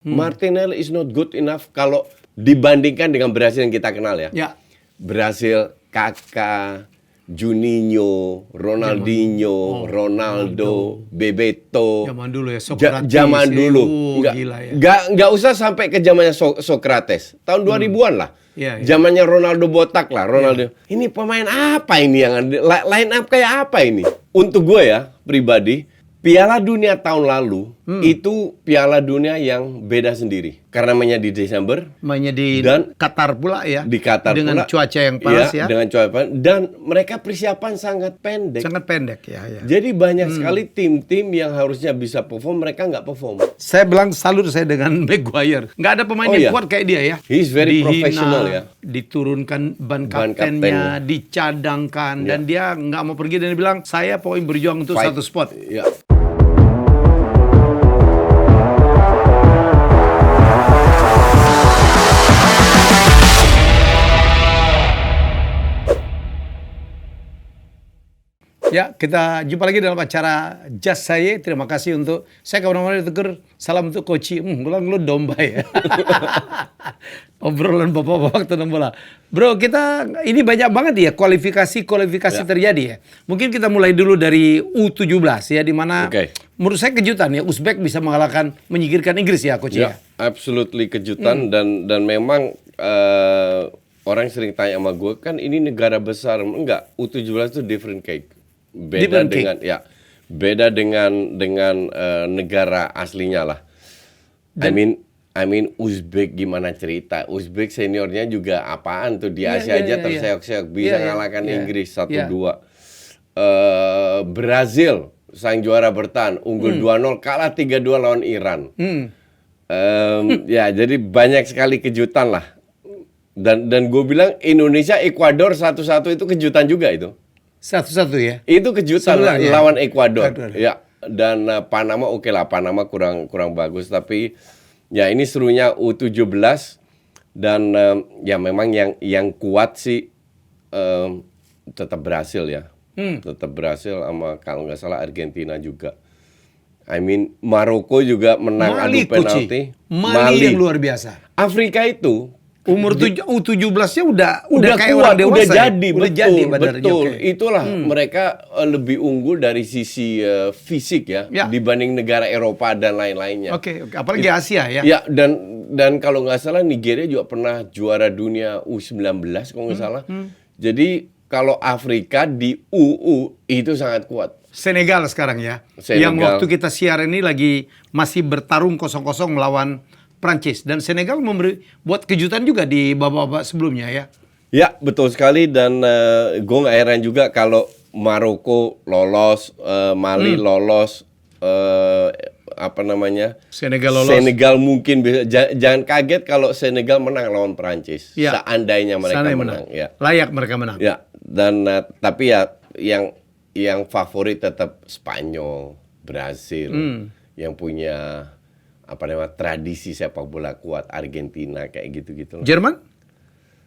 Martinelli is not good enough kalau dibandingkan dengan Brasil yang kita kenal ya. Ya. Brasil, Kaká, Juninho, Ronaldinho, Ronaldo, Bebeto. Zaman dulu ya, Socrates. Zaman dulu. Gila ya. Nggak usah sampai ke zamannya Socrates. Tahun 2000-an lah. Iya, iya. Zamannya Ronaldo botak lah, Ronaldo. Ini pemain apa ini yang line up kayak apa ini? Untuk gue ya, pribadi, Piala Dunia tahun lalu itu Piala Dunia yang beda sendiri. Karena mainnya di Desember, Mainnya di Dan- Qatar pula ya. di Qatar dengan pula. cuaca yang panas ya. Dengan cuaca panas. Dan mereka persiapan sangat pendek. Sangat pendek ya. Jadi banyak sekali tim-tim yang harusnya bisa perform, mereka nggak perform. Saya bilang salut saya dengan Maguire. Nggak ada pemain Oh, yang iya. kuat kayak dia ya. He's very Dihina, professional ya. Diturunkan ban Ban kaptennya, kaptennya. dicadangkan. Dan dia nggak mau pergi dan dia bilang, saya pokoknya berjuang untuk Fight. satu spot. Ya. Ya, kita jumpa lagi dalam acara Just Saya. Terima kasih untuk saya kawan-kawan ditegur. Salam untuk Koci. Ulang lu domba ya. Obrolan bapak-bapak tentang bola. Bro, kita ini banyak banget ya kualifikasi terjadi ya. Mungkin kita mulai dulu dari U17 ya, di mana menurut saya kejutan ya, Uzbek bisa menyingkirkan Inggris ya, Koci ya. Absolutely kejutan dan memang orang sering tanya sama gue, kan ini negara besar. Enggak, U17 itu different cake. Beda dengan negara aslinya lah. I mean Uzbek gimana cerita? Uzbek seniornya juga apaan tuh, di Asia aja terseok-seok bisa ngalahkan Inggris 1-2. Brazil sang juara bertahan unggul 2-0 kalah 3-2 lawan Iran. Ya, jadi banyak sekali kejutan lah. Dan gue bilang Indonesia Ekuador 1-1 itu kejutan juga itu. 1-1 ya. Itu kejutan lawan Ekuador. Ya, dan Panama oke lah, Panama kurang bagus, tapi ya ini serunya U17 dan ya memang yang kuat sih tetap Brasil ya. Tetap Brasil sama kalau nggak salah Argentina juga. I mean Maroko juga menang adu penalti. Mali yang luar biasa. Afrika itu Umur U17-nya udah kayak kuat, orang dewasa. udah jadi, betul. Okay. Itulah mereka lebih unggul dari sisi fisik ya, dibanding negara Eropa dan lain-lainnya. Oke. Apalagi Asia ya. Ya, dan kalau nggak salah Nigeria juga pernah juara dunia U19 kalau nggak salah. Jadi kalau Afrika di UU itu sangat kuat. Senegal sekarang ya. Senegal. Yang waktu kita siaran ini masih bertarung 0-0 melawan Prancis, dan Senegal buat kejutan juga di babak-babak sebelumnya ya. Ya, betul sekali, dan gue nggak heran juga kalau Maroko lolos, Mali lolos, Senegal lolos. Senegal mungkin bisa. Jangan kaget kalau Senegal menang lawan Prancis. Ya. Seandainya mereka menang. Ya. Layak mereka menang. Ya, dan tapi ya yang favorit tetap Spanyol, Brasil, yang punya tradisi sepak bola kuat, Argentina kayak gitu-gitu. Jerman?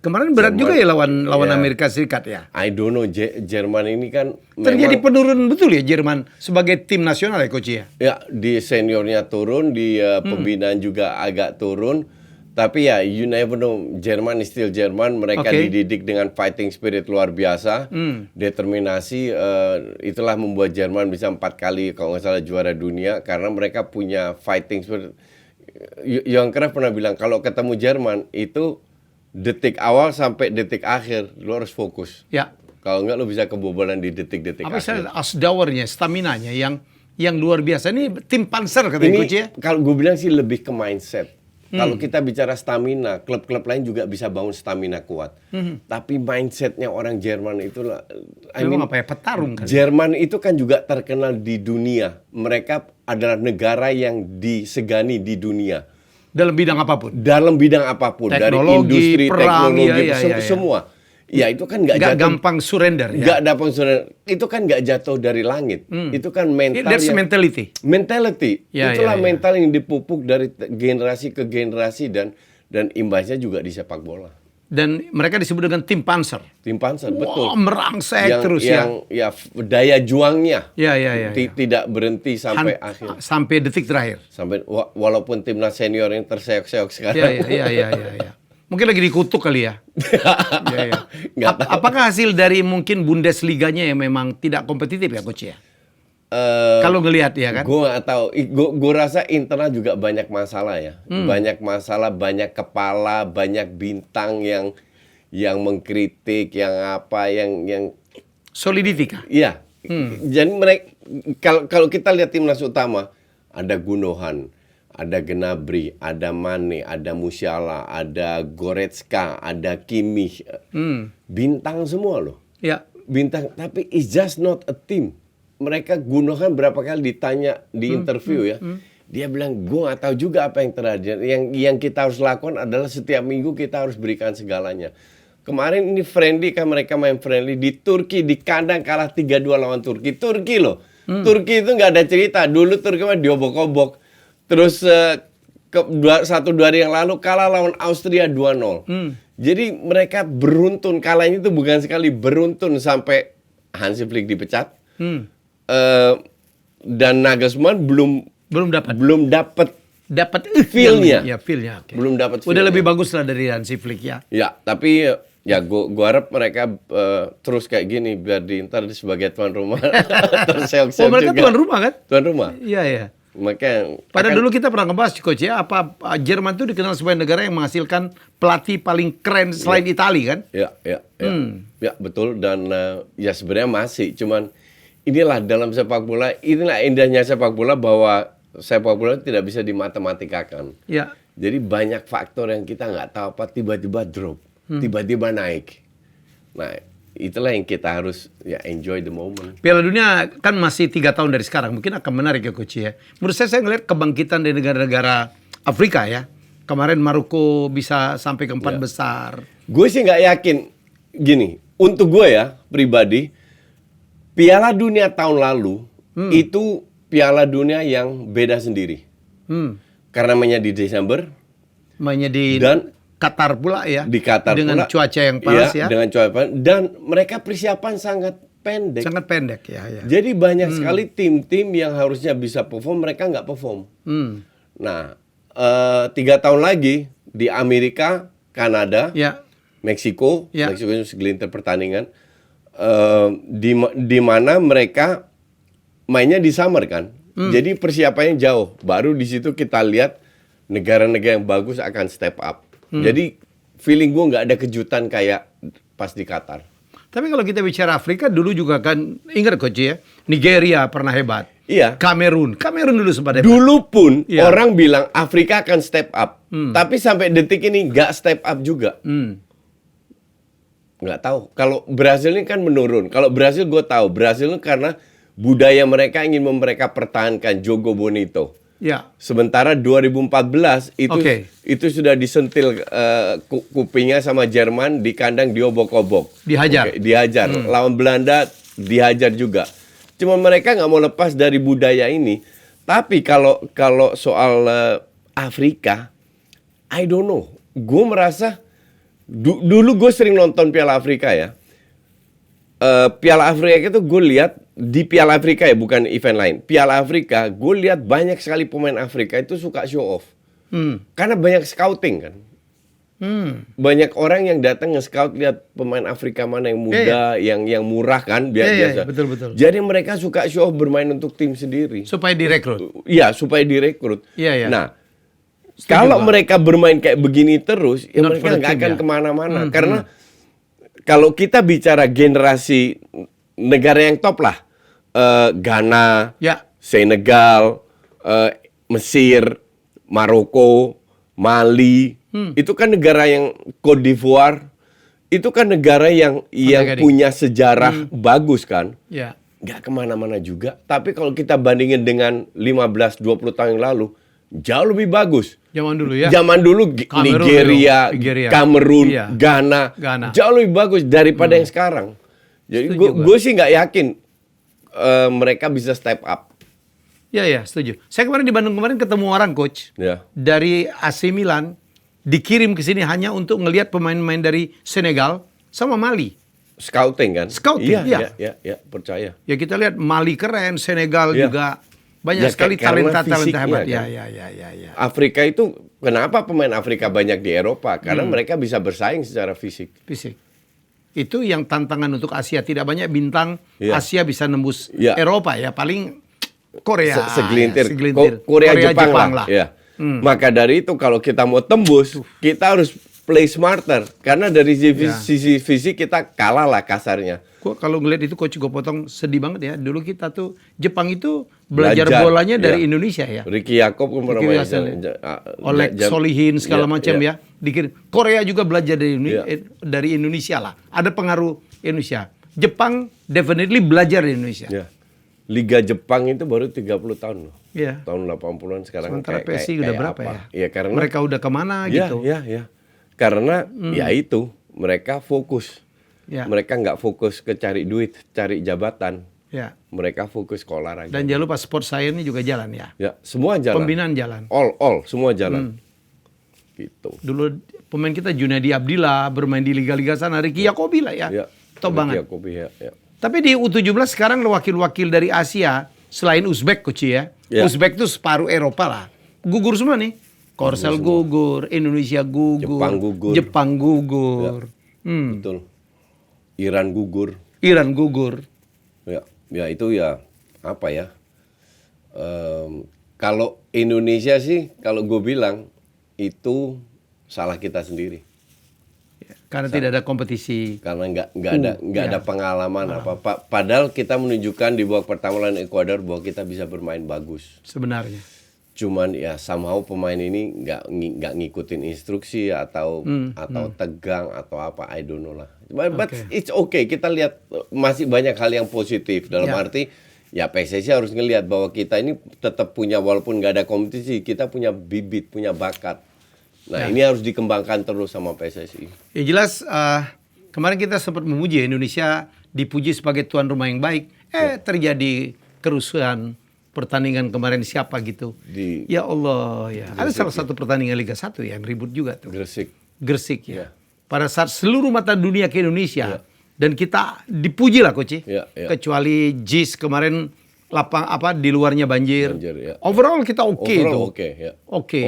Kemarin berat juga ya lawan Amerika Serikat ya. I don't know, Jerman ini kan terjadi penurunan betul ya Jerman sebagai tim nasional ya, Coach ya. Ya, di seniornya turun, di pembinaan juga agak turun. Tapi ya, you never know, Jerman is still Jerman. Mereka dididik dengan fighting spirit luar biasa, determinasi. Itulah membuat Jerman bisa 4 kali kalau nggak salah juara dunia, karena mereka punya fighting spirit. Johan Cruyff pernah bilang kalau ketemu Jerman itu detik awal sampai detik akhir lu harus fokus. Ya. Kalau nggak lu bisa kebobolan di detik-detik akhir. Asdawarnya, staminanya yang luar biasa. Ini tim panser katanya Coach ya. Kalau gue bilang sih lebih ke mindset. Kalau kita bicara stamina, klub-klub lain juga bisa bangun stamina kuat. Tapi mindsetnya orang Jerman itulah, petarung kan. Jerman itu kan juga terkenal di dunia. Mereka adalah negara yang disegani di dunia. Dalam bidang apapun. Teknologi, dari industri, perang, teknologi, semua. Ya itu kan nggak gampang surrender ya. Nggak gampang surrender. Itu kan nggak jatuh dari langit. Itu kan mental. That's mentality. Itulah mental yang dipupuk dari generasi ke generasi dan imbasnya juga di sepak bola. Dan mereka disebut dengan tim Panzer. Tim Panzer, betul. Merangsek terus ya. Daya juangnya ya. tidak berhenti sampai akhir. Sampai detik terakhir. Sampai walaupun timnas senior yang terseok-seok sekarang. Iya. Mungkin lagi dikutuk kali ya. Ya. Nggak tahu. Apakah hasil dari mungkin Bundesliga-nya yang memang tidak kompetitif ya, Coach ya? Kalau ngelihat ya kan? Gue nggak tahu. Gue rasa internal juga banyak masalah ya. Banyak masalah, banyak kepala, banyak bintang yang mengkritik, yang solidity kah? Iya. Jadi mereka kalau kita lihat timnas utama, ada Gundogan, ada Gnabry, ada Mane, ada Musiala, ada Goretzka, ada Kimmich. Bintang semua loh. Ya. Bintang, tapi it's just not a team. Mereka Gundogan berapa kali ditanya di interview ya. Dia bilang, gue gak tahu juga apa yang terjadi. Yang kita harus lakukan adalah setiap minggu kita harus berikan segalanya. Kemarin ini friendly kan, mereka main friendly di Turki, di kandang kalah 3-2 lawan Turki. Turki loh. Turki itu gak ada cerita. Dulu Turki mah diobok-obok. Terus 1-2 hari yang lalu kalah lawan Austria 2-0. Jadi mereka beruntun. Kalahnya itu bukan sekali, beruntun sampai Hansi Flick dipecat. Dan Nagelsmann belum dapat feel-nya. Ya, feel-nya. Okay. Belum dapat feel-nya. Udah lebih bagus lah dari Hansi Flick ya. Ya, tapi ya gua harap mereka terus kayak gini biar Inter sebagai tuan rumah terseok-seok mereka juga. tuan rumah kan? Tuan rumah. Iya. Makanya Padahal dulu kita pernah ngebahas, Coach ya, apa Jerman itu dikenal sebagai negara yang menghasilkan pelatih paling keren selain Italia kan? Ya, betul. Dan ya sebenarnya masih, cuman inilah dalam sepak bola, inilah indahnya sepak bola bahwa sepak bola tidak bisa dimatematikkan. Ya. Jadi banyak faktor yang kita nggak tahu apa, tiba-tiba drop, tiba-tiba naik. Nah, itulah yang kita harus ya enjoy the moment. Piala Dunia kan masih 3 tahun dari sekarang, mungkin akan menarik ya Coach ya. Menurut saya ngelihat kebangkitan dari negara-negara Afrika ya. Kemarin Maroko bisa sampai ke 4 besar. Gue sih nggak yakin gini. Untuk gue ya pribadi, Piala Dunia tahun lalu itu Piala Dunia yang beda sendiri. Karena mainnya di Desember, mainnya di Qatar pula ya. Di Qatar dengan pula, cuaca yang panas ya. Dengan cuaca panas, dan mereka persiapan sangat pendek. Sangat pendek ya. Jadi banyak sekali tim-tim yang harusnya bisa perform, mereka nggak perform. Nah, 3 tahun lagi di Amerika, Kanada, Meksiko, Meksiko itu segelintir pertandingan. Di mana mereka mainnya di summer kan. Jadi persiapannya jauh. Baru di situ kita lihat negara-negara yang bagus akan step up. Jadi feeling gue nggak ada kejutan kayak pas di Qatar. Tapi kalau kita bicara Afrika dulu juga kan, ingat Coach ya, Nigeria pernah hebat. Iya. Kamerun dulu sempat hebat. Dulu pun orang bilang Afrika akan step up. Tapi sampai detik ini nggak step up juga. Nggak tahu. Kalau Brasil ini kan menurun. Kalau Brasil gue tahu. Brasil ini karena budaya mereka ingin mereka pertahankan Jogo Bonito. Ya. Sementara 2014 itu sudah disentil kupingnya sama Jerman di kandang diobok-obok. Dihajar. Dihajar. Lawan Belanda dihajar juga. Cuma mereka nggak mau lepas dari budaya ini. Tapi kalau soal Afrika, I don't know. Gue merasa dulu gue sering nonton Piala Afrika ya. Piala Afrika itu gue lihat di Piala Afrika ya, bukan event lain. Piala Afrika, gue lihat banyak sekali pemain Afrika itu suka show off. Karena banyak scouting kan. Banyak orang yang datang nge-scout lihat pemain Afrika mana yang muda, yang murah kan, biasa. Betul. Jadi mereka suka show off bermain untuk tim sendiri. Supaya direkrut. Iya, supaya direkrut. Iya. Nah, kalau mereka bermain kayak begini terus, ya mereka nggak akan kemana-mana. Karena kalau kita bicara generasi negara yang top lah, Ghana, Senegal, Mesir, Maroko, Mali, itu kan negara yang Cote d'Ivoire, itu kan negara yang punya sejarah bagus kan. Nggak kemana-mana juga. Tapi kalau kita bandingin dengan 15-20 tahun yang lalu, jauh lebih bagus. Zaman dulu ya. Zaman dulu Nigeria, Kamerun, Ghana, jauh lebih bagus daripada yang sekarang. Jadi gue sih nggak yakin mereka bisa step up. Ya, setuju. Saya kemarin di Bandung ketemu orang Coach dari AC Milan dikirim ke sini hanya untuk ngelihat pemain-pemain dari Senegal sama Mali. Scouting kan? Scouting, iya. Iya, percaya. Ya kita lihat Mali keren, Senegal juga banyak sekali karena talenta hebat. kan? Ya. Afrika itu, kenapa pemain Afrika banyak di Eropa? Karena mereka bisa bersaing secara fisik. Fisik. Itu yang tantangan untuk Asia. Tidak banyak bintang Asia bisa nembus Eropa ya. Paling Korea. Segelintir. Korea Jepang lah. Ya. Maka dari itu kalau kita mau tembus, kita harus play smarter. Karena dari sisi fisik kita kalah lah kasarnya. Gua kalau ngeliat itu coach gue potong sedih banget ya. Dulu kita tuh Jepang itu belajar bolanya dari Indonesia ya. Ricky Yacob kan pernah main. Oleg Solihin segala macam ya. Dikirim. Korea juga belajar dari Indonesia lah. Ada pengaruh Indonesia. Jepang definitely belajar dari Indonesia. Ya. Liga Jepang itu baru 30 tahun loh. Ya. Tahun 80-an sekarang. Sementara PSI udah berapa ya? Ya karena mereka udah kemana gitu. Iya. Karena ya itu mereka fokus. Ya. Mereka nggak fokus ke cari duit, cari jabatan. Ya. Mereka fokus ke olahraga. Dan jangan lupa sport science-nya juga jalan ya. Ya, semua jalan. Pembinaan jalan. All semua jalan. Gitu. Dulu pemain kita Junedi Abdillah bermain di liga-liga sana, Ricky Yacobi lah ya. Top banget. Yacobi, ya. Tapi di U17 sekarang wakil-wakil dari Asia selain Uzbek coach ya. Uzbek itu separuh Eropa lah. Gugur semua nih. Korsel gugur, Indonesia gugur, Jepang gugur. Betul. Iran gugur. Ya itu ya apa ya? Kalau Indonesia sih, kalau gue bilang itu salah kita sendiri. Karena tidak ada kompetisi. Karena nggak ada pengalaman apa. Padahal kita menunjukkan di babak pertama lawan Ekuador bahwa kita bisa bermain bagus. Sebenarnya. Cuman ya somehow pemain ini nggak ngikutin instruksi atau tegang atau apa, I don't know lah. But it's okay. Kita lihat masih banyak hal yang positif dalam arti ya PSSI harus ngelihat bahwa kita ini tetap punya, walaupun nggak ada kompetisi, kita punya bibit, punya bakat. Nah ini harus dikembangkan terus sama PSSI. Ya jelas kemarin kita sempat memuji Indonesia dipuji sebagai tuan rumah yang baik. Terjadi kerusuhan pertandingan kemarin siapa gitu. Ya Allah ya. Ada salah satu pertandingan Liga 1 yang ribut juga tuh. Gresik ya. Pada saat seluruh mata dunia ke Indonesia dan kita dipuji lah coach. Kecuali JIS kemarin di luarnya banjir. Overall kita oke tuh. Oke.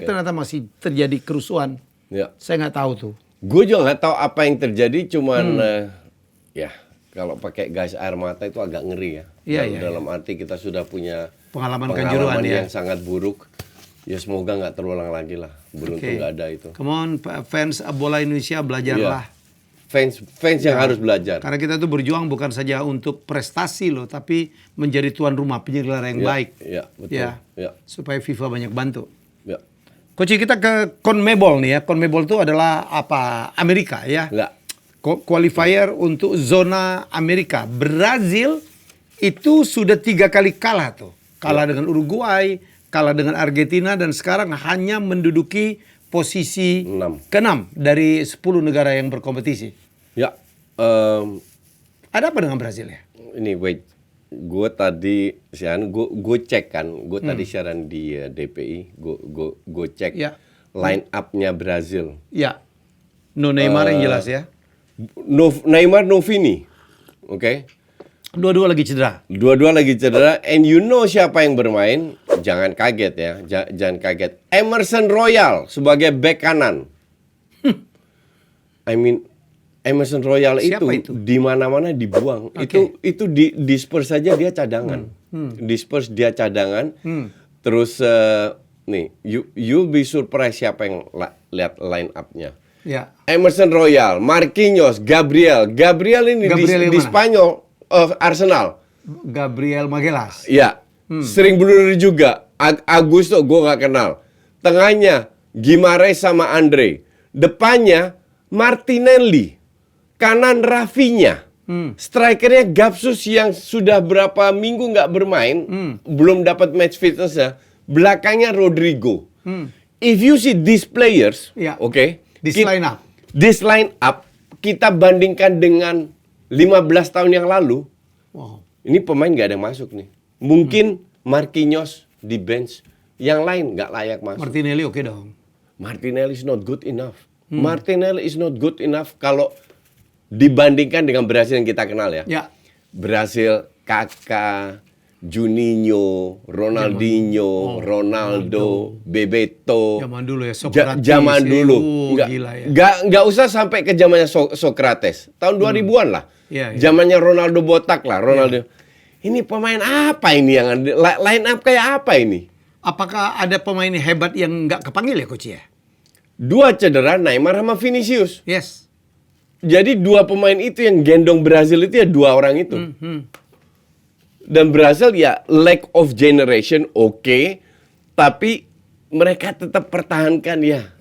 Ternyata masih terjadi kerusuhan. Saya nggak tahu tuh. Gue juga nggak tahu apa yang terjadi, cuman ya kalau pakai gas air mata itu agak ngeri ya. Dalam arti kita sudah punya pengalaman kanjuruhan yang sangat buruk. Ya semoga nggak terulang lagi lah. Beruntung nggak ada itu. Come on fans bola Indonesia, belajarlah. Fans yang harus belajar. Karena kita tuh berjuang bukan saja untuk prestasi loh, tapi menjadi tuan rumah, penyelenggara yang baik. Betul. Supaya FIFA banyak bantu. Coach, kita ke CONMEBOL nih ya. CONMEBOL itu adalah apa? Amerika ya. Qualifier untuk zona Amerika. Brazil itu sudah 3 kali kalah tuh. Kalah dengan Uruguay, kalah dengan Argentina, dan sekarang hanya menduduki posisi ke-6 dari 10 negara yang berkompetisi. Ada apa dengan Brazil ya? Ini gue tadi gue cek kan, gue tadi siaran di DPI, gue cek line up-nya Brazil. No Neymar yang jelas ya. Neymar, no Vini, oke? Dua-dua lagi cedera. And you know siapa yang bermain? Jangan kaget ya, jangan kaget. Emerson Royal sebagai bek kanan. Emerson Royal itu di mana-mana dibuang. Itu di Spurs saja dia cadangan. Di Spurs dia cadangan. Terus nih, you'll be surprised siapa yang lihat line up-nya. Emerson Royal, Marquinhos, Gabriel ini di Spanyol, Arsenal. Gabriel Magalhaes. Sering bunuh diri juga. Augusto gue nggak kenal. Tengahnya Guimaraes sama Andre. Depannya Martinelli. Kanan Rafinha. Strikernya Gapsus yang sudah berapa minggu nggak bermain, belum dapat match fitness-nya. Belakangnya Rodrigo. If you see these players, this line up kita bandingkan dengan 15 tahun yang lalu, ini pemain nggak ada yang masuk nih. Mungkin Marquinhos di bench, yang lain nggak layak masuk. Martinelli oke dong. Martinelli is not good enough. Martinelli is not good enough kalau dibandingkan dengan Brasil yang kita kenal ya. Brasil, Kaká, Juninho, Ronaldinho, Ronaldo, Bebeto. Zaman dulu ya, Socrates. Zaman dulu. Gila ya. Nggak usah sampai ke zamannya Socrates. Tahun 2000-an lah. Zamannya Ronaldo botak lah, Ronaldo. Ini pemain apa ini yang line up kayak apa ini? Apakah ada pemain hebat yang nggak kepanggil ya, Coach ya? 2 cedera, Neymar sama Vinicius. Yes. Jadi 2 pemain itu yang gendong Brasil itu ya 2 orang itu. Dan Brasil ya lack of generation oke, tapi mereka tetap pertahankan ya.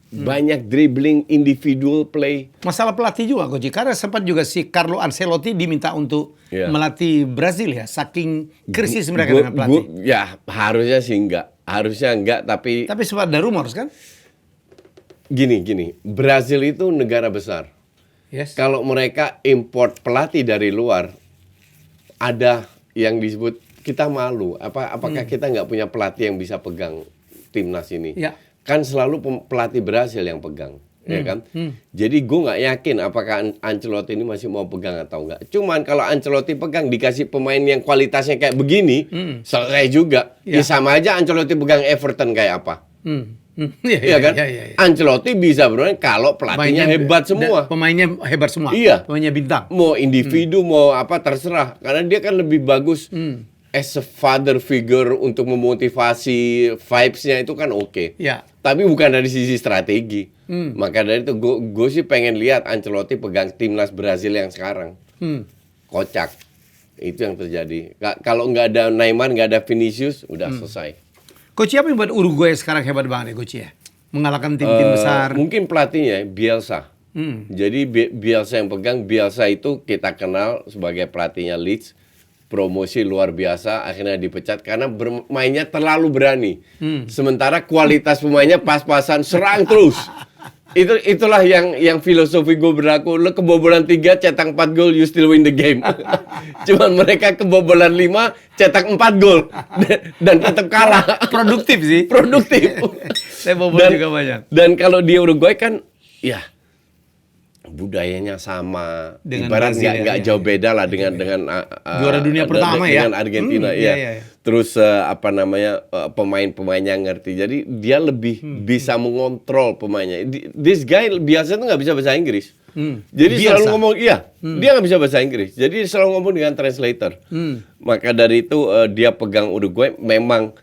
Banyak dribbling, individual play. Masalah pelatih juga, Coach. Karena sempat juga si Carlo Ancelotti diminta untuk melatih Brasil ya, saking krisis mereka dengan pelatih. Ya harusnya sih enggak, tapi sempat ada rumor kan? Gini, Brasil itu negara besar. Yes. Kalau mereka import pelatih dari luar, ada yang disebut kita malu. Apakah kita nggak punya pelatih yang bisa pegang timnas ini? Kan selalu pelatih Brasil yang pegang, ya kan? Jadi gue nggak yakin apakah Ancelotti ini masih mau pegang atau nggak. Cuman kalau Ancelotti pegang dikasih pemain yang kualitasnya kayak begini, selesai juga. Ya sama aja Ancelotti pegang Everton kayak apa? Iya kan? Ancelotti bisa bermain kalau pelatihnya hebat semua. Pemainnya hebat semua. Iya. Pemainnya bintang. Mau individu mau apa terserah. Karena dia kan lebih bagus as a father figure untuk memotivasi vibes-nya itu kan oke. Tapi bukan dari sisi strategi. Maka dari itu gue sih pengen lihat Ancelotti pegang timnas Brasil yang sekarang. Kocak. Itu yang terjadi. Kalau nggak ada Neymar, nggak ada Vinicius, udah selesai. Coach, apa yang buat Uruguay sekarang hebat banget ya, Coach ya? Mengalahkan tim-tim besar. Mungkin pelatihnya Bielsa. Jadi Bielsa yang pegang. Bielsa itu kita kenal sebagai pelatihnya Leeds. Promosi luar biasa, akhirnya dipecat karena bermainnya terlalu berani. Sementara kualitas pemainnya pas-pasan, serang terus. Itulah yang filosofi gue berlaku. Lo kebobolan 3, cetak 4 gol, you still win the game. Cuman mereka kebobolan 5, cetak 4 gol dan tetap kalah. Produktif sih. Produktif. Saya bobolan juga banyak. Dan kalau di Uruguay kan, ya budayanya sama. Dengan ibarat nggak jauh beda lah dengan juara dunia pertama dengan Argentina. Terus pemain-pemainnya ngerti. Jadi dia lebih bisa mengontrol pemainnya. This guy biasa tuh nggak bisa bahasa Inggris. Jadi selalu ngomong dia nggak bisa bahasa Inggris. Jadi selalu ngomong dengan translator. Maka dari itu dia pegang Uruguay memang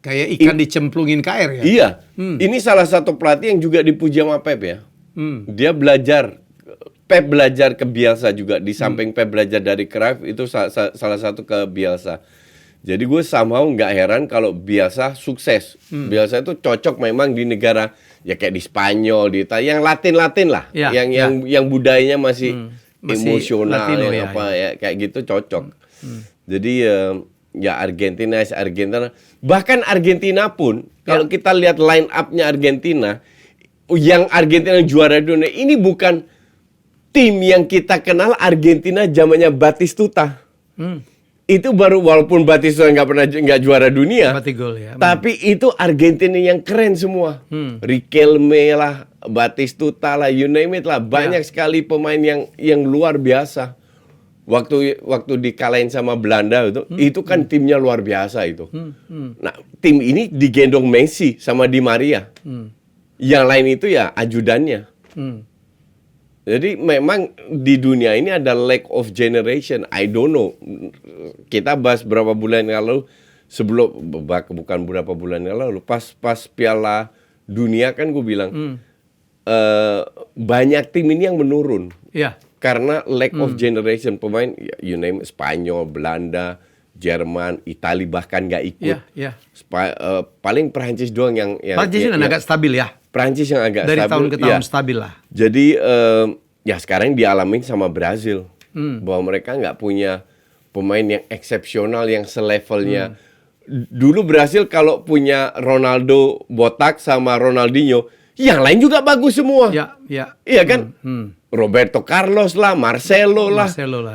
kayak ikan dicemplungin ke air ya. Iya. Ini salah satu pelatih yang juga dipuji sama Pep ya. Dia Pep belajar ke Bielsa juga. Di samping Pep belajar dari Cruyff, itu salah satu ke Bielsa. Jadi gue somehow nggak heran kalau Bielsa sukses. Bielsa itu cocok memang di negara ya kayak di Spanyol, di Italia, yang Latin lah, yang budayanya masih emosional, Latino, kayak gitu cocok. Jadi ya Argentina. Bahkan Argentina pun kalau kita lihat line up-nya Argentina, yang Argentina juara dunia ini bukan tim yang kita kenal Argentina zamannya Batistuta. Itu baru, walaupun Batistuta nggak juara dunia, tapi itu Argentina yang keren semua. Riquelme lah, Batistuta lah, you name it lah, banyak sekali pemain yang luar biasa. Waktu dikalahin sama Belanda itu kan timnya luar biasa itu. Nah, tim ini digendong Messi sama Di Maria. Yang lain itu ya ajudannya. Jadi memang di dunia ini ada lack of generation. I don't know. Kita bahas berapa bulan yang lalu, bukan berapa bulan yang lalu, pas Piala Dunia kan gue bilang banyak tim ini yang menurun. Karena lack of generation pemain, you name Spanyol, Belanda, Jerman, Italia bahkan nggak ikut. Paling Perancis doang yang Perancis yang agak stabil ya. Perancis yang agak dari stabil. Tahun ke tahun stabil lah. Jadi ya sekarang dialamin sama Brazil bahwa mereka nggak punya pemain yang eksepsional yang selevelnya. Dulu Brazil kalau punya Ronaldo botak sama Ronaldinho, yang lain juga bagus semua. Iya kan? Roberto Carlos lah, Marcelo lah,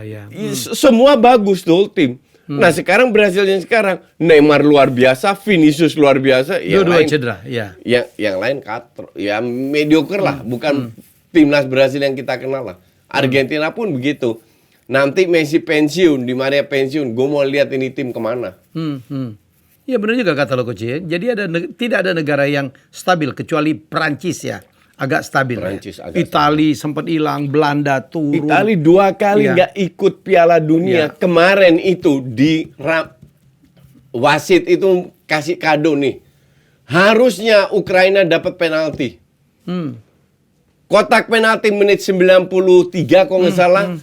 ya. Semua bagus tuh tim. Nah sekarang Brasil yang sekarang Neymar luar biasa, Vinicius luar biasa, Dua-dua cedera, ya. Yang lain katro, ya mediocre lah, bukan timnas Brasil yang kita kenal lah. Argentina pun begitu. Nanti Messi pensiun, Di Maria pensiun, gue mau lihat ini tim kemana. Iya benar juga kata lo Coach ya. Jadi tidak ada negara yang stabil kecuali Prancis ya. Agak stabil. Prancis ya. agak Itali sempat hilang, Belanda turun. Itali 2 kali nggak ikut Piala Dunia. Kemarin itu wasit itu kasih kado nih. Harusnya Ukraina dapat penalti. Kotak penalti menit 93 kalau nggak salah.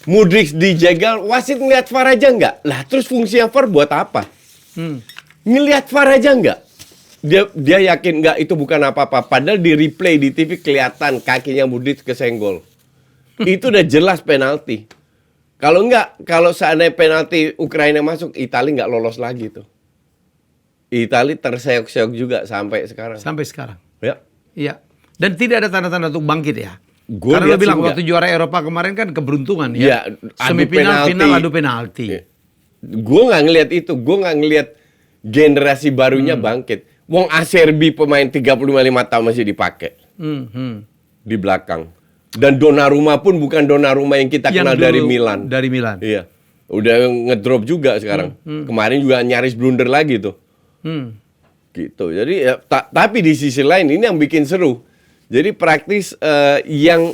Modric dijegal, wasit ngeliat VAR aja nggak? Lah terus fungsinya VAR buat apa? Ngeliat VAR aja nggak? Dia yakin nggak itu bukan apa-apa. Padahal di replay di TV kelihatan kakinya Modric kesenggol. Itu udah jelas penalti. Kalau seandainya penalti Ukraina masuk, Italia nggak lolos lagi tuh. Italia terseok-seok juga sampai sekarang. Sampai sekarang. Ya. Iya. Dan tidak ada tanda-tanda untuk bangkit ya. Karena lo bilang waktu juara Eropa kemarin kan keberuntungan ya. Semifinal, final adu penalti. Ya. Gue nggak ngelihat itu. Gue nggak ngelihat generasi barunya bangkit. Wong Acerbi pemain 35 tahun masih dipakai di belakang. Dan Donnarumma pun bukan Donnarumma yang kita kenal dari Milan. Dari Milan. Iya. Udah ngedrop juga sekarang. Kemarin juga nyaris blunder lagi tuh. Gitu. Jadi ya, tapi di sisi lain ini yang bikin seru. Jadi praktis yang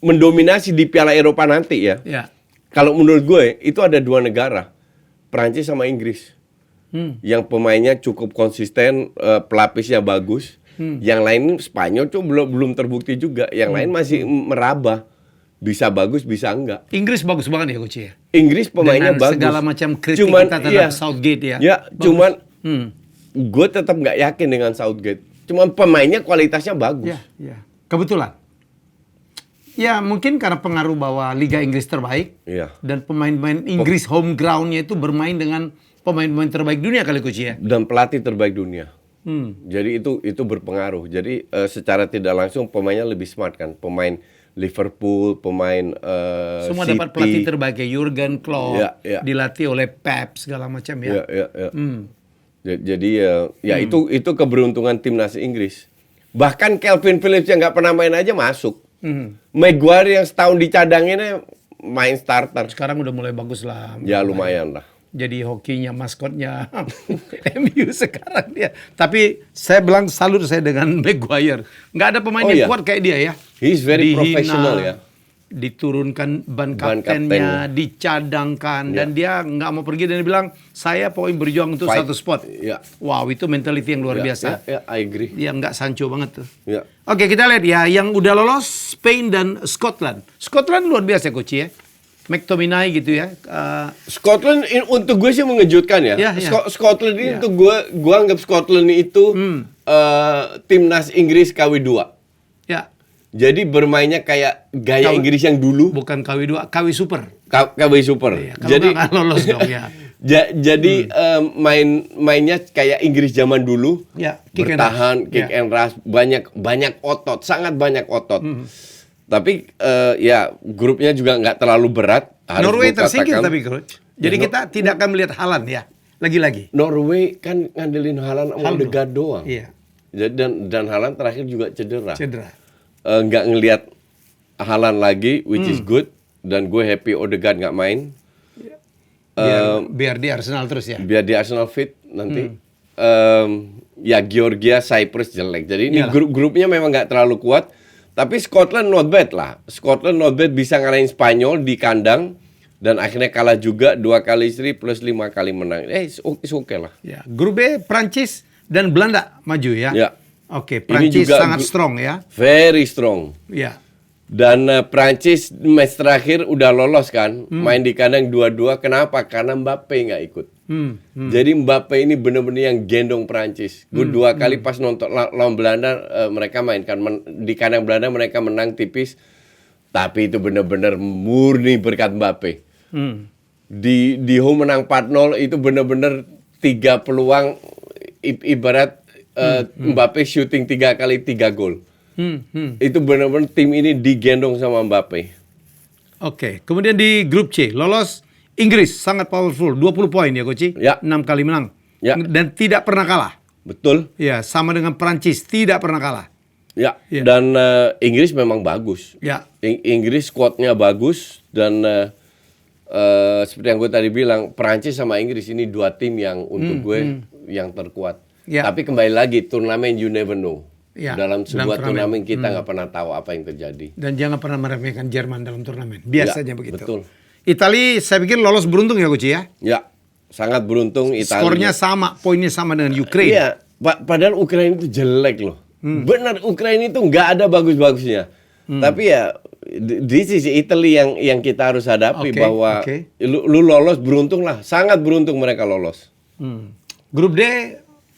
mendominasi di Piala Eropa nanti ya. Kalau menurut gue itu ada 2 negara. Prancis sama Inggris. Yang pemainnya cukup konsisten, pelapisnya bagus. Yang lain Spanyol tuh belum terbukti juga. Yang lain masih meraba. Bisa bagus, bisa enggak. Inggris bagus banget ya Coach ya. Inggris pemainnya dengan bagus. Segala macam kritik kita terhadap Southgate ya. Ya, cuman gue tetap nggak yakin dengan Southgate. Cuman pemainnya kualitasnya bagus. Ya. Kebetulan. Ya mungkin karena pengaruh bahwa Liga Inggris terbaik. Dan pemain-pemain Inggris home ground-nya itu bermain dengan pemain-pemain terbaik dunia kali Coach ya. Dan pelatih terbaik dunia. Jadi itu berpengaruh. Jadi secara tidak langsung pemainnya lebih smart kan. Pemain Liverpool, pemain semua City. dapat pelatih terbaik ya. Jurgen Klopp, Ya. dilatih oleh Pep segala macam ya. Jadi itu keberuntungan timnas Inggris. Bahkan Calvin Phillips yang nggak pernah main aja masuk. Maguire yang setahun dicadangin main starter. Sekarang udah mulai bagus lah. Ya lumayan lah. Jadi hokinya, maskotnya MU sekarang dia. Tapi saya bilang salut saya dengan Maguire. Nggak ada pemain yang kuat kayak dia ya. He's very professional ya. Diturunkan ban kaptennya, dicadangkan, dan dia nggak mau pergi dan dia bilang saya pokoknya berjuang untuk satu spot. Wow, itu mentality yang luar biasa. I agree. Dia nggak Sancho banget tuh. Oke, kita lihat ya yang udah lolos Spain dan Scotland. Scotland luar biasa Coach ya. McTominay gitu ya. Scotland untuk gue sih mengejutkan ya. Scotland ini untuk gue anggap Scotland itu timnas Inggris KW2. Ya. Jadi bermainnya kayak gaya Inggris yang dulu. Bukan KW2, KW Super. KW Super. Jadi nggak lolos dong ya. Jadi mainnya kayak Inggris zaman dulu. Bertahan, kick and rush, banyak otot, sangat banyak otot. Tapi ya grupnya juga nggak terlalu berat. Norway tersingkir tapi Coach. Jadi kita tidak akan melihat Haaland ya. Lagi-lagi. Norway kan ngandelin Haaland sama Odegaard doang. Iya. Dan Haaland terakhir juga cedera. Nggak ngelihat Haaland lagi, which is good. Dan gue happy Odegaard nggak main. Biar di Arsenal terus ya. Biar di Arsenal fit nanti. Ya Georgia, Cyprus jelek. Jadi ini grupnya memang nggak terlalu kuat. Tapi Scotland not bad lah. Scotland not bad, bisa ngalahin Spanyol di kandang. Dan akhirnya kalah juga 2 kali seri plus 5 kali menang. It's okay lah. Ya. Grup B, Prancis dan Belanda maju ya. Oke, ini Prancis juga sangat strong ya. Very strong. Ya. Dan Prancis match terakhir udah lolos kan. Main di kandang 2-2. Kenapa? Karena Mbappe nggak ikut. Jadi Mbappe ini benar-benar yang gendong Prancis. Gue 2 kali pas nonton lawan Belanda mereka main kan di kandang Belanda mereka menang tipis. Tapi itu benar-benar murni berkat Mbappe. Di home menang 4-0 itu benar-benar 3 peluang ibarat Mbappe shooting 3 kali 3 gol. Itu benar-benar tim ini digendong sama Mbappe. Oke, kemudian di grup C lolos Inggris sangat powerful, 20 poin ya Coach. Ya. 6 kali menang. Ya. Dan tidak pernah kalah. Betul. Ya, sama dengan Prancis, tidak pernah kalah. Ya. Ya. Dan Inggris memang bagus. Ya. Inggris squadnya bagus dan seperti yang gue tadi bilang, Perancis sama Inggris ini dua tim yang untuk gue yang terkuat. Ya. Tapi kembali lagi, turnamen you never know. Ya, Dalam sebuah dalam turnamen kita nggak pernah tahu apa yang terjadi. Dan jangan pernah meremehkan Jerman dalam turnamen. Biasanya Ya, begitu. betul. Itali saya pikir lolos beruntung ya Coach ya. Ya, sangat beruntung Italia. Skornya sama, poinnya sama dengan Ukraine. Iya, padahal Ukraina itu jelek loh. Benar, Ukraina itu nggak ada bagus-bagusnya. Tapi ya, this is Italy yang kita harus hadapi bahwa lu lolos, beruntung lah. Sangat beruntung mereka lolos. Grup D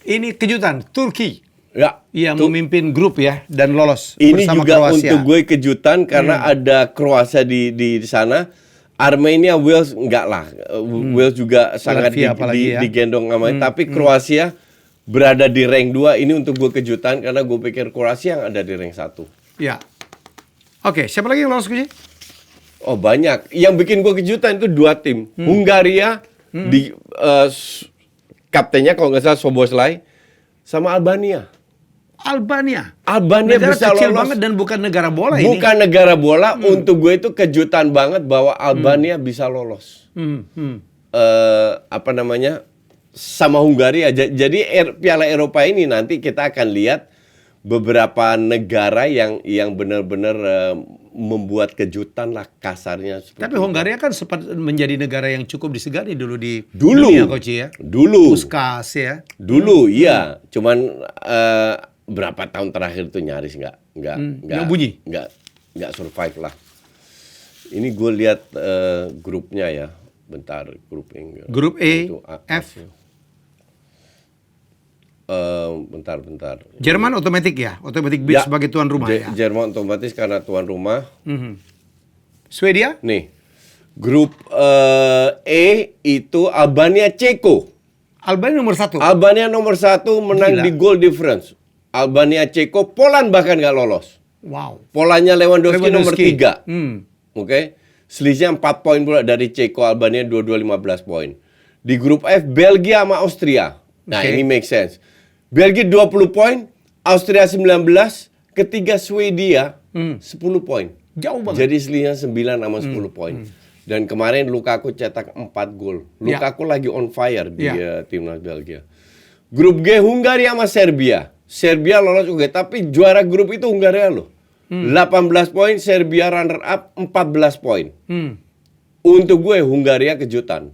ini kejutan, Turki. Ya, Yang memimpin grup ya dan lolos ini bersama juga Kroasia. untuk gue kejutan karena ada Kroasia di sana. Armenia, Wales enggak lah. Wales juga sangat digendong namanya. Tapi Kroasia berada di rank 2. Ini untuk gue kejutan karena gue pikir Kroasia yang ada di rank 1. Ya. Oke, siapa lagi yang lolos Coach? Oh banyak. Yang bikin gue kejutan itu 2 tim. Hungaria di kaptennya kalau nggak salah Soboslai sama Albania. Albania Negara bisa kecil lolos banget dan bukan negara bola ini. Bukan negara bola. Untuk gue itu kejutan banget bahwa Albania bisa lolos. Apa namanya? Sama Hungaria. Jadi Piala Eropa ini nanti kita akan lihat beberapa negara yang benar-benar membuat kejutan lah kasarnya. Tapi Hungaria kan sempat menjadi negara yang cukup disegani dulu di dulu dunia Coach ya. Dulu. Puskas ya. Dulu iya. Cuman berapa tahun terakhir itu nyaris nggak bunyi. Nggak survive lah. Ini gue lihat grupnya ya. Bentar, grup E, F. Bentar. Jerman otomatis ya, otomatis beat sebagai tuan rumah ya. Jerman otomatis karena tuan rumah. Swedia? Nih, grup E itu Albania, Ceko. Albania nomor 1. Albania nomor 1 menang di goal difference. Albania, Ceko, Poland bahkan nggak lolos. Wow. Polandnya Lewandowski nomor 3. Oke. Selisihnya 4 poin pula dari Ceko, Albania 22 15 poin. Di grup F Belgia sama Austria. Nah, ini make sense. Belgia 20 poin, Austria 19, ketiga Swedia 10 poin. Jauh banget. Jadi selisihnya 9 sama 10 poin. Dan kemarin Lukaku cetak 4 gol. Lukaku lagi on fire di timnas Belgia. Grup G Hungaria sama Serbia. Serbia lolos juga, tapi juara grup itu Hungaria loh. 18 poin, Serbia runner up 14 poin. Untuk gue Hungaria kejutan.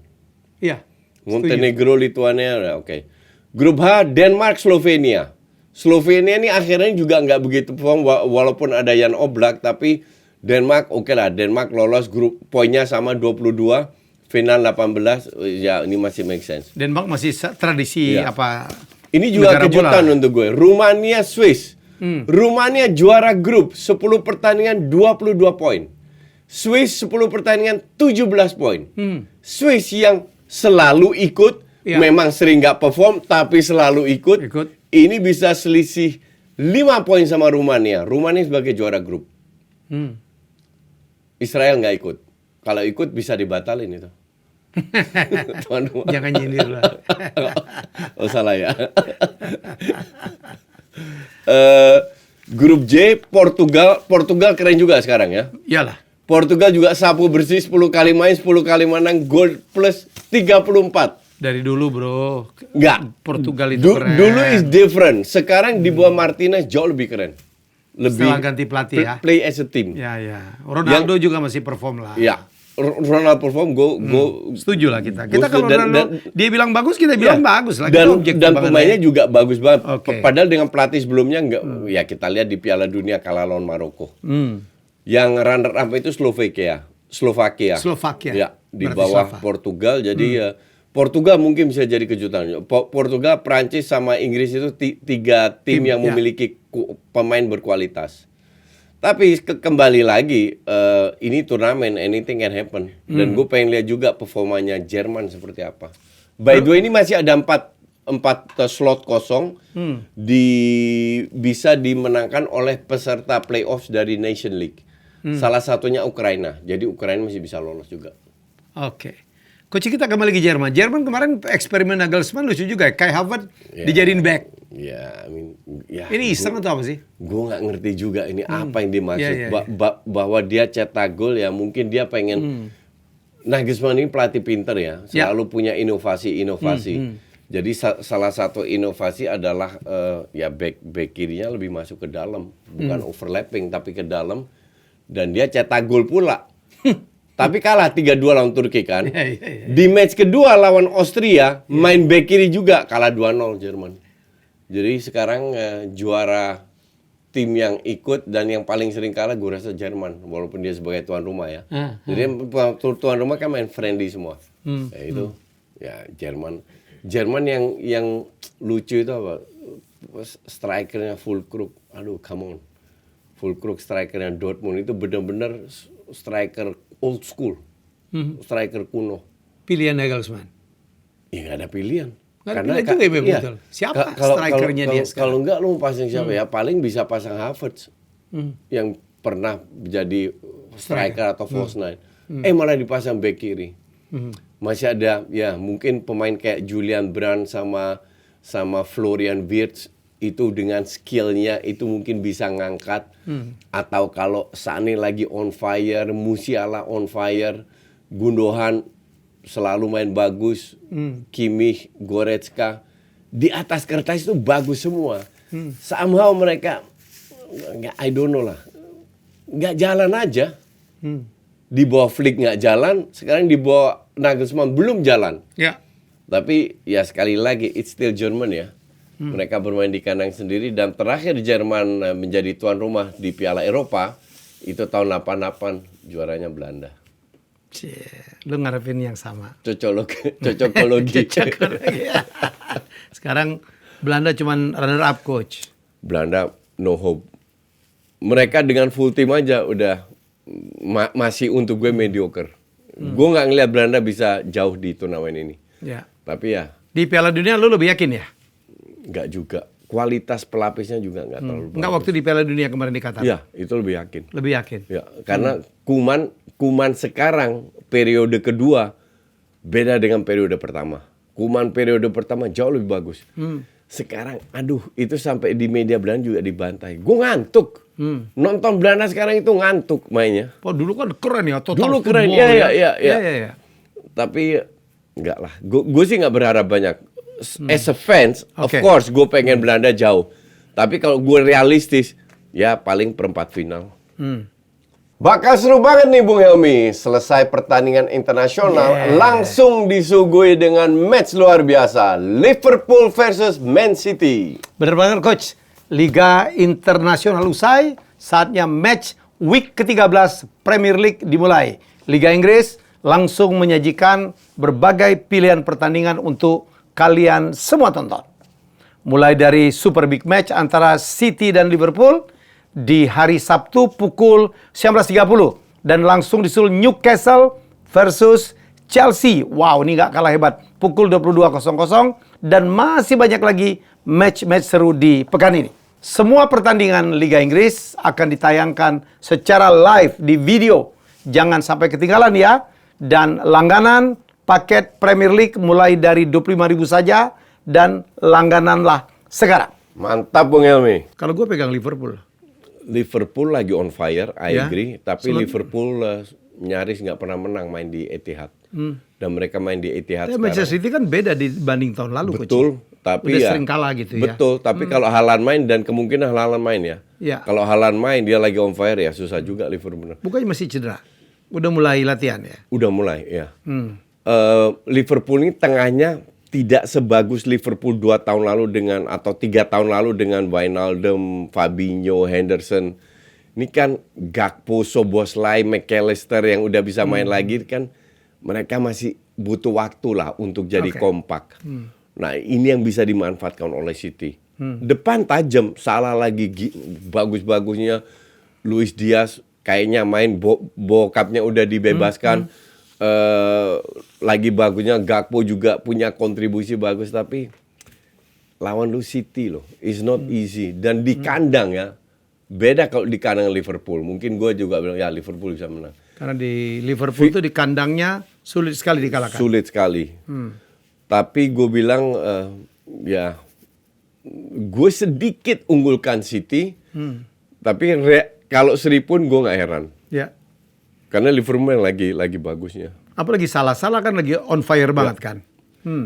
Iya. Montenegro, Lituania, oke. Grup H Denmark, Slovenia. Slovenia ini akhirnya juga nggak begitu perform walaupun ada Jan Oblak, tapi Denmark oke lah. Denmark lolos, grup poinnya sama 22, final 18. Ya ini masih make sense. Denmark masih tradisi apa? Ini juga kejutan untuk gue. Rumania, Swiss. Rumania juara grup, 10 pertandingan 22 poin. Swiss 10 pertandingan 17 poin. Swiss yang selalu ikut, memang sering nggak perform tapi selalu ikut. Ini bisa selisih 5 poin sama Rumania. Rumania sebagai juara grup. Israel nggak ikut. Kalau ikut bisa dibatalin itu. Jangan nyindir lah. Oh salah ya. Grup J Portugal keren juga sekarang ya. Iyalah. Portugal juga sapu bersih, 10 kali main, 10 kali menang, gol plus 34. Dari dulu bro. Enggak. Portugal itu keren. Dulu is different. Sekarang di bawah Martinez jauh lebih keren. Setelah ganti pelatih ya. Play as a team. Ya. Ronaldo juga masih perform lah. Ya. Ronaldo perform, setuju lah kita. Kita kalau Ronaldo dia bilang bagus, kita bilang bagus lah. Dan pemainnya juga bagus banget. Padahal dengan pelatih sebelumnya ya kita lihat di Piala Dunia kalah lawan Maroko. Yang runner up itu Slovakia. Ya, di bawah Portugal. Jadi Portugal mungkin bisa jadi kejutan. Portugal, Prancis sama Inggris itu 3 tim yang memiliki pemain berkualitas. Tapi kembali lagi, ini turnamen, anything can happen. Dan gue pengen lihat juga performanya Jerman seperti apa. By the way, ini masih ada 4 slot kosong bisa dimenangkan oleh peserta playoffs dari Nation League. Salah satunya Ukraina. Jadi Ukraina masih bisa lolos juga. Oke. Coach kita kembali ke Jerman. Jerman kemarin eksperimen Nagelsmann lucu juga. Kai Havertz dijadiin back. Ini iseng atau apa sih? Gue nggak ngerti juga ini apa yang dimaksud. Bahwa dia cetak gol ya mungkin dia pengen. Nagelsmann ini pelatih pinter ya. Selalu punya inovasi-inovasi. Jadi salah satu inovasi adalah ya back kirinya lebih masuk ke dalam. Bukan overlapping tapi ke dalam. Dan dia cetak gol pula. Tapi kalah 3-2 lawan Turki kan. Di match kedua lawan Austria, main back kiri juga kalah 2-0 Jerman. Jadi sekarang juara tim yang ikut dan yang paling sering kalah gue rasa Jerman. Walaupun dia sebagai tuan rumah ya. Jadi tuan rumah kan main friendly semua. Ya itu ya Jerman. Jerman yang lucu itu apa? Strikernya Füllkrug. Aduh come on. Füllkrug strikernya Dortmund itu benar-benar striker old school, striker kuno. Pilihan Nagelsmann? Ya nggak ada pilihan. Nggak ada pilihan juga ya, betul. Siapa strikernya dia sekarang? Kalau nggak lu pasang siapa ya? Paling bisa pasang Havertz yang pernah jadi striker atau false nine. Malah dipasang back kiri. Masih ada ya mungkin pemain kayak Julian Brandt sama Florian Wirtz. Itu dengan skillnya itu mungkin bisa ngangkat atau kalau Sané lagi on fire, Musiala on fire, Gundogan selalu main bagus, Kimmich, Goretzka di atas kertas itu bagus semua. Somehow mereka I don't know lah, nggak jalan aja. Di bawah Flick nggak jalan, sekarang di bawah Nagelsmann belum jalan. Ya. Tapi ya sekali lagi it's still German ya. Mereka bermain di kandang sendiri dan terakhir Jerman menjadi tuan rumah di Piala Eropa itu tahun 88 juaranya Belanda. Lu ngarepin yang sama. Cocokologi. Sekarang Belanda cuman runner up coach. Belanda no hope. Mereka dengan full team aja udah masih untuk gue mediocre. Gue nggak ngeliat Belanda bisa jauh di turnamen ini. Ya. Tapi ya. Di Piala Dunia lu lebih yakin ya? Nggak juga. Kualitas pelapisnya juga nggak terlalu bagus. Nggak waktu di Piala Dunia kemarin di Qatar? Iya, itu lebih yakin. Lebih yakin? Ya, karena Kuman sekarang periode kedua beda dengan periode pertama. Kuman periode pertama jauh lebih bagus. Sekarang, aduh, itu sampai di media Belanda juga dibantai. Gue ngantuk. Nonton Belanda sekarang itu ngantuk mainnya. Oh, dulu kan keren ya, total dulu football. Keren, iya. Tapi enggak lah. Gue sih nggak berharap banyak. As a fans, of course, gue pengen Belanda jauh. Tapi kalau gue realistis, ya paling perempat final. Bakal seru banget nih Bung Helmi. Selesai pertandingan internasional, langsung disuguhi dengan match luar biasa. Liverpool versus Man City. Bener banget Coach. Liga Internasional usai, saatnya match week ke-13 Premier League dimulai. Liga Inggris langsung menyajikan berbagai pilihan pertandingan untuk kalian semua tonton. Mulai dari super big match antara City dan Liverpool di hari Sabtu pukul 19.30 dan langsung disusul Newcastle versus Chelsea. Wow, ini gak kalah hebat. Pukul 22.00 dan masih banyak lagi match-match seru di pekan ini. Semua pertandingan Liga Inggris akan ditayangkan secara live di video. Jangan sampai ketinggalan ya. Dan langganan paket Premier League mulai dari 25.000 saja dan langgananlah sekarang. Mantap Bung Helmi. Kalau gue pegang Liverpool. Liverpool lagi on fire, I agree. Tapi Liverpool nyaris nggak pernah menang main di Etihad. Dan mereka main di Etihad sekarang. Manchester City kan beda dibanding tahun lalu. Betul. Coach. Tapi udah ya, sering kalah gitu ya. Betul. Tapi kalau Haaland main dan kemungkinan Haaland main ya. Kalau Haaland main dia lagi on fire ya susah juga Liverpool. Bukannya masih cedera? Udah mulai latihan ya? Udah mulai ya. Liverpool ini tengahnya tidak sebagus Liverpool 2 tahun lalu atau 3 tahun lalu dengan Wijnaldum, Fabinho, Henderson. Ini kan Gakpo, Szoboszlai, McAllister yang udah bisa main lagi kan mereka masih butuh waktu lah untuk jadi kompak. Nah, ini yang bisa dimanfaatkan oleh City. Depan tajam, salah lagi bagus-bagusnya Luis Diaz kayaknya main bokapnya udah dibebaskan. Lagi bagusnya Gakpo juga punya kontribusi bagus tapi lawan lu City loh, it's not easy dan di kandang ya beda kalau di kandang Liverpool. Mungkin gue juga bilang ya Liverpool bisa menang karena di Liverpool tuh di kandangnya Sulit sekali dikalahkan. Sulit sekali. Tapi gue bilang ya gue sedikit unggulkan City. Tapi kalau seri pun gue nggak heran. Ya. Karena Liverpool lagi bagusnya. Apalagi Salah kan lagi on fire banget kan.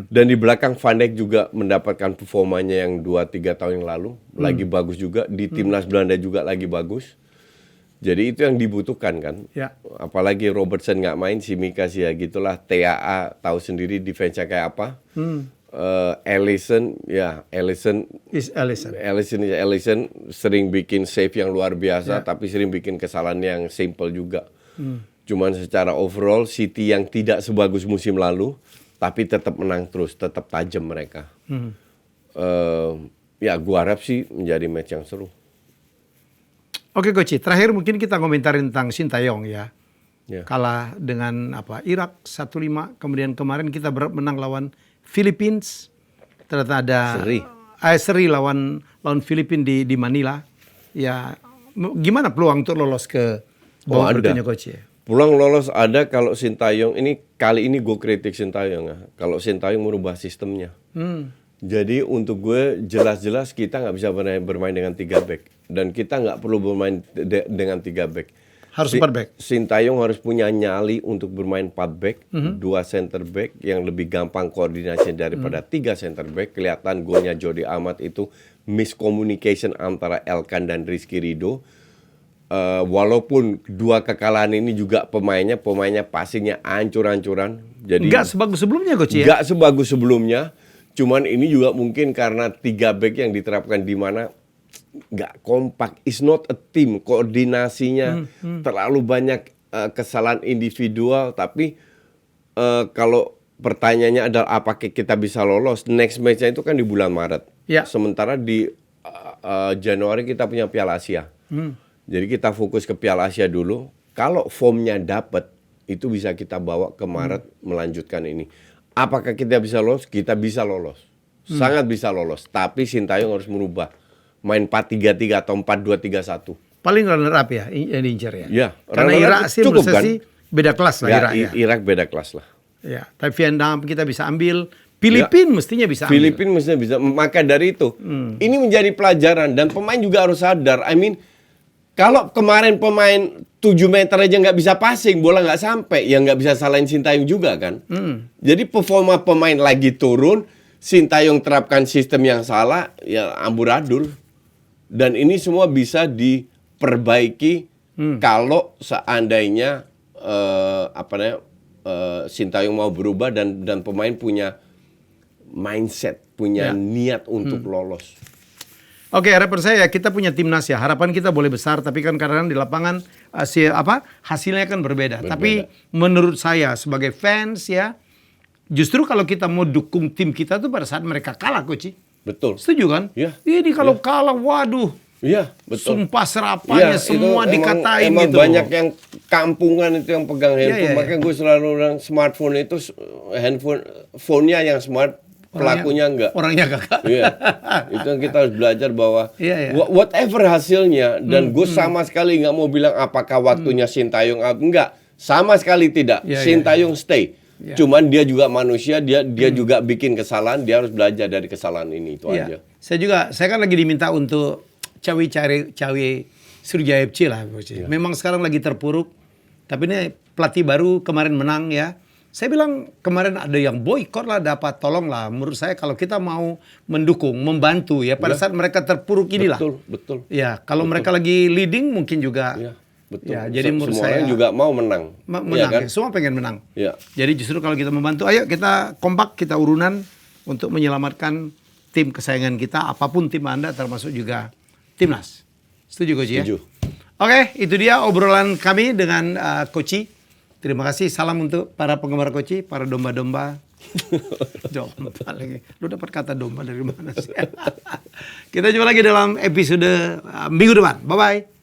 Dan di belakang Van Dijk juga mendapatkan performanya yang 2-3 tahun yang lalu. Lagi bagus juga. Di timnas Belanda juga lagi bagus. Jadi itu yang dibutuhkan kan. Ya. Apalagi Robertson nggak main, Tsimikas ya gitulah. TAA tahu sendiri defense-nya kayak apa. Alisson sering bikin save yang luar biasa. Tapi sering bikin kesalahan yang simple juga. Cuman secara overall City yang tidak sebagus musim lalu. Tapi tetap menang terus, tetap tajam mereka. Ya gua harap sih menjadi match yang seru. Oke Coach, terakhir mungkin kita komentarin tentang Sintayong ya. Ya. Kalah dengan Irak 1-5, kemudian kemarin kita menang lawan Philippines. Ternyata ada seri lawan Filipina di Manila. Ya, gimana peluang untuk lolos ke babak berikutnya Coach ya? Peluang lolos ada kalau Sintayong kali ini gue kritik Sintayong ya. Kalau Sintayong merubah sistemnya. Jadi untuk gue jelas-jelas kita nggak bisa bermain dengan 3 back. Dan kita nggak perlu bermain dengan 3 back. Harus 4 back. Sintayong harus punya nyali untuk bermain 4 back. 2 center back yang lebih gampang koordinasi daripada 3 center back. Kelihatan golnya Jordi Amat itu miscommunication antara Elkan dan Rizky Ridho. Walaupun 2 kekalahan ini juga pemainnya passingnya ancur-ancuran. Jadi nggak sebagus sebelumnya Coach ya? Nggak sebagus sebelumnya. Cuman ini juga mungkin karena 3 back yang diterapkan di mana nggak kompak. It's not a team. Koordinasinya terlalu banyak kesalahan individual. Tapi kalau pertanyaannya adalah apakah kita bisa lolos? Next match-nya itu kan di bulan Maret. Ya. Sementara di Januari kita punya Piala Asia. Jadi kita fokus ke Piala Asia dulu. Kalau formnya dapat, itu bisa kita bawa ke Maret melanjutkan ini. Apakah kita bisa lolos? Kita bisa lolos. Sangat bisa lolos. Tapi Sintayong harus merubah. Main 4-3-3 atau 4-2-3-1. Paling runner up ya, yang diincar ya? Ya. Karena Irak sih menurut saya sih beda kelas lah Irak ya. Irak beda kelas lah. Ya, tapi Vietnam kita bisa ambil. Filipina mestinya bisa ambil. Filipina mestinya bisa. Maka dari itu, ini menjadi pelajaran. Dan pemain juga harus sadar. Kalau kemarin pemain 7 meter aja nggak bisa passing, bola nggak sampai, ya nggak bisa salahin Sintayong juga kan. Jadi performa pemain lagi turun, Sintayong terapkan sistem yang salah, ya amburadul. Dan ini semua bisa diperbaiki kalau seandainya Sintayong mau berubah dan pemain punya mindset, punya niat untuk lolos. Oke, harapan saya kita punya timnas ya. Harapan kita boleh besar, tapi kan kadang-kadang di lapangan hasilnya kan berbeda. Tapi menurut saya sebagai fans ya, justru kalau kita mau dukung tim kita tuh pada saat mereka kalah, Coach. Betul. Setuju kan? Iya. Ini kalau kalah, waduh. Iya, betul. Sumpah serapanya semua dikatain emang gitu. Banyak yang kampungan itu yang pegang handphone. Makanya gue selalu bilang smartphone itu phone-nya yang smart. Pelakunya enggak. Orangnya kakak. Iya. Itu yang kita harus belajar bahwa whatever hasilnya dan gue sama sekali nggak mau bilang apakah waktunya Sintayong enggak. Sama sekali tidak. Sintayong stay. Cuman dia juga manusia, dia juga bikin kesalahan, dia harus belajar dari kesalahan ini itu aja. Saya kan lagi diminta untuk cawe Sriwijaya FC lah. Memang sekarang lagi terpuruk. Tapi ini pelatih baru kemarin menang ya. Saya bilang kemarin ada yang boykot lah, dapat tolong lah. Menurut saya kalau kita mau mendukung, membantu ya pada saat mereka terpuruk inilah. Betul. Ya, kalau mereka lagi leading mungkin juga. Ya, betul. Ya, jadi menurut saya juga mau menang. Menang, ya kan? Semua pengen menang. Ya. Jadi justru kalau kita membantu, ayo kita kompak, kita urunan untuk menyelamatkan tim kesayangan kita, apapun tim Anda termasuk juga timnas. Setuju Coach ya? Setuju. Oke, itu dia obrolan kami dengan Coach. Terima kasih, salam untuk para penggemar Coach, para domba-domba. Domba lagi. Lu dapat kata domba dari mana sih? Kita jumpa lagi dalam episode minggu depan. Bye-bye.